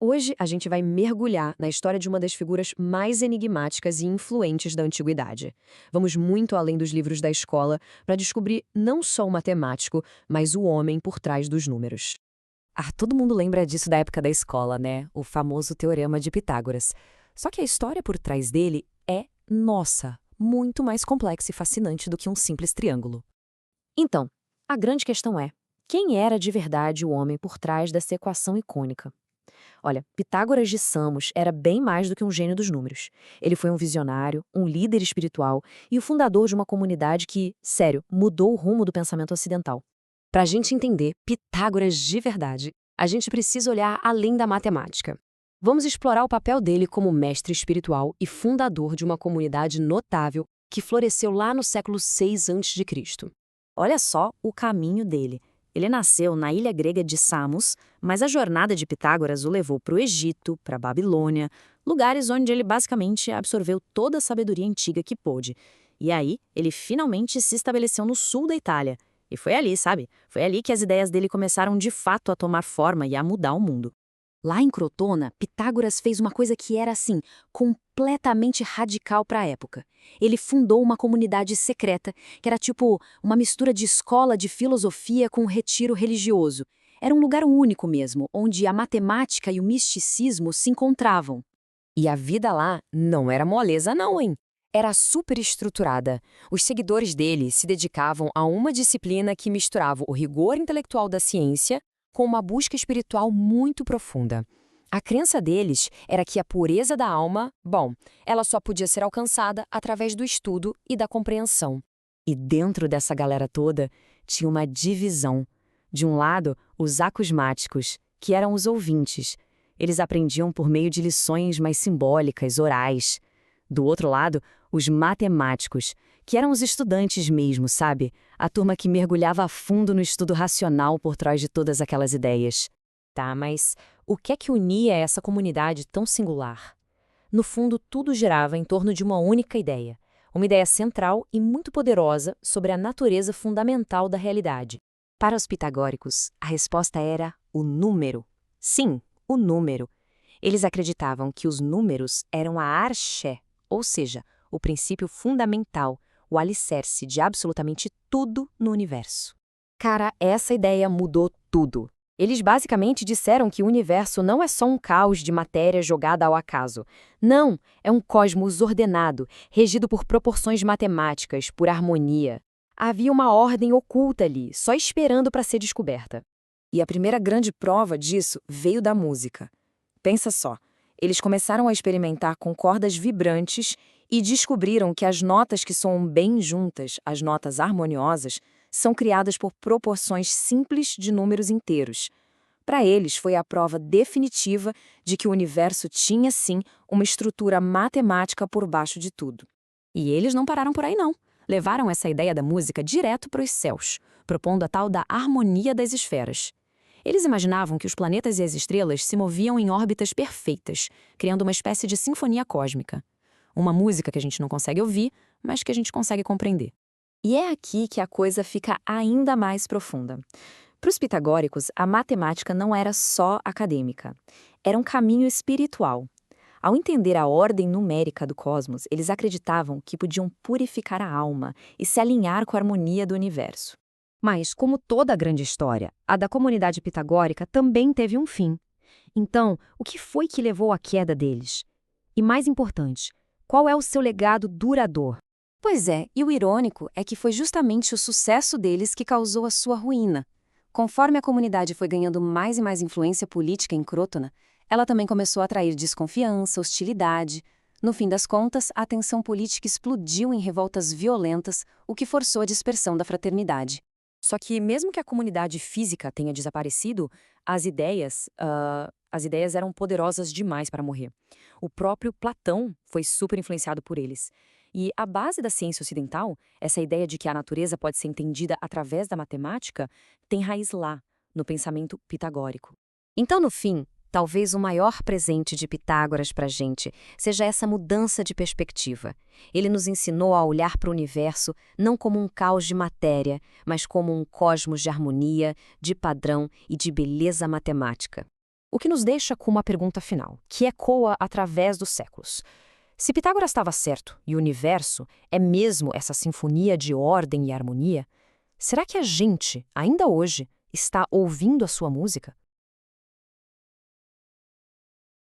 Hoje a gente vai mergulhar na história de uma das figuras mais enigmáticas e influentes da antiguidade. Vamos muito além dos livros da escola para descobrir não só o matemático, mas o homem por trás dos números. Todo mundo lembra disso da época da escola, né? O famoso Teorema de Pitágoras. Só que a história por trás dele é, nossa, muito mais complexa e fascinante do que um simples triângulo. Então, a grande questão é: quem era de verdade o homem por trás dessa equação icônica? Olha, Pitágoras de Samos era bem mais do que um gênio dos números. Ele foi um visionário, um líder espiritual e o fundador de uma comunidade que, sério, mudou o rumo do pensamento ocidental. Para a gente entender Pitágoras de verdade, a gente precisa olhar além da matemática. Vamos explorar o papel dele como mestre espiritual e fundador de uma comunidade notável que floresceu lá no século 6 a.C. Olha só o caminho dele. Ele nasceu na ilha grega de Samos, mas a jornada de Pitágoras o levou para o Egito, para a Babilônia, lugares onde ele basicamente absorveu toda a sabedoria antiga que pôde. E aí, ele finalmente se estabeleceu no sul da Itália. E foi ali, sabe? Foi ali que as ideias dele começaram de fato a tomar forma e a mudar o mundo. Lá em Crotona, Pitágoras fez uma coisa que era, assim, completamente radical para a época. Ele fundou uma comunidade secreta, que era tipo uma mistura de escola de filosofia com um retiro religioso. Era um lugar único mesmo, onde a matemática e o misticismo se encontravam. E a vida lá não era moleza não, hein? Era super estruturada. Os seguidores dele se dedicavam a uma disciplina que misturava o rigor intelectual da ciência com uma busca espiritual muito profunda. A crença deles era que a pureza da alma, bom, ela só podia ser alcançada através do estudo e da compreensão. E dentro dessa galera toda, tinha uma divisão. De um lado, os acusmáticos, que eram os ouvintes. Eles aprendiam por meio de lições mais simbólicas, orais. Do outro lado, os matemáticos, que eram os estudantes mesmo, sabe? A turma que mergulhava a fundo no estudo racional por trás de todas aquelas ideias. Tá, mas o que é que unia essa comunidade tão singular? No fundo, tudo girava em torno de uma única ideia. Uma ideia central e muito poderosa sobre a natureza fundamental da realidade. Para os pitagóricos, a resposta era o número. Sim, o número. Eles acreditavam que os números eram a arché, ou seja, o princípio fundamental, o alicerce de absolutamente tudo no universo. Cara, essa ideia mudou tudo. Eles basicamente disseram que o universo não é só um caos de matéria jogada ao acaso. Não, é um cosmos ordenado, regido por proporções matemáticas, por harmonia. Havia uma ordem oculta ali, só esperando para ser descoberta. E a primeira grande prova disso veio da música. Pensa só, eles começaram a experimentar com cordas vibrantes e descobriram que as notas que soam bem juntas, as notas harmoniosas, são criadas por proporções simples de números inteiros. Para eles, foi a prova definitiva de que o universo tinha, sim, uma estrutura matemática por baixo de tudo. E eles não pararam por aí, não. Levaram essa ideia da música direto para os céus, propondo a tal da harmonia das esferas. Eles imaginavam que os planetas e as estrelas se moviam em órbitas perfeitas, criando uma espécie de sinfonia cósmica. Uma música que a gente não consegue ouvir, mas que a gente consegue compreender. E é aqui que a coisa fica ainda mais profunda. Para os pitagóricos, a matemática não era só acadêmica. Era um caminho espiritual. Ao entender a ordem numérica do cosmos, eles acreditavam que podiam purificar a alma e se alinhar com a harmonia do universo. Mas, como toda grande história, a da comunidade pitagórica também teve um fim. Então, o que foi que levou à queda deles? E mais importante, qual é o seu legado duradouro? Pois é, e o irônico é que foi justamente o sucesso deles que causou a sua ruína. Conforme a comunidade foi ganhando mais e mais influência política em Crotona, ela também começou a atrair desconfiança, hostilidade. No fim das contas, a tensão política explodiu em revoltas violentas, o que forçou a dispersão da fraternidade. Só que mesmo que a comunidade física tenha desaparecido, as ideias eram poderosas demais para morrer. O próprio Platão foi super influenciado por eles. E a base da ciência ocidental, essa ideia de que a natureza pode ser entendida através da matemática, tem raiz lá, no pensamento pitagórico. Então, no fim, talvez o maior presente de Pitágoras para a gente seja essa mudança de perspectiva. Ele nos ensinou a olhar para o universo não como um caos de matéria, mas como um cosmos de harmonia, de padrão e de beleza matemática. O que nos deixa com uma pergunta final, que ecoa através dos séculos. Se Pitágoras estava certo e o universo é mesmo essa sinfonia de ordem e harmonia, será que a gente, ainda hoje, está ouvindo a sua música?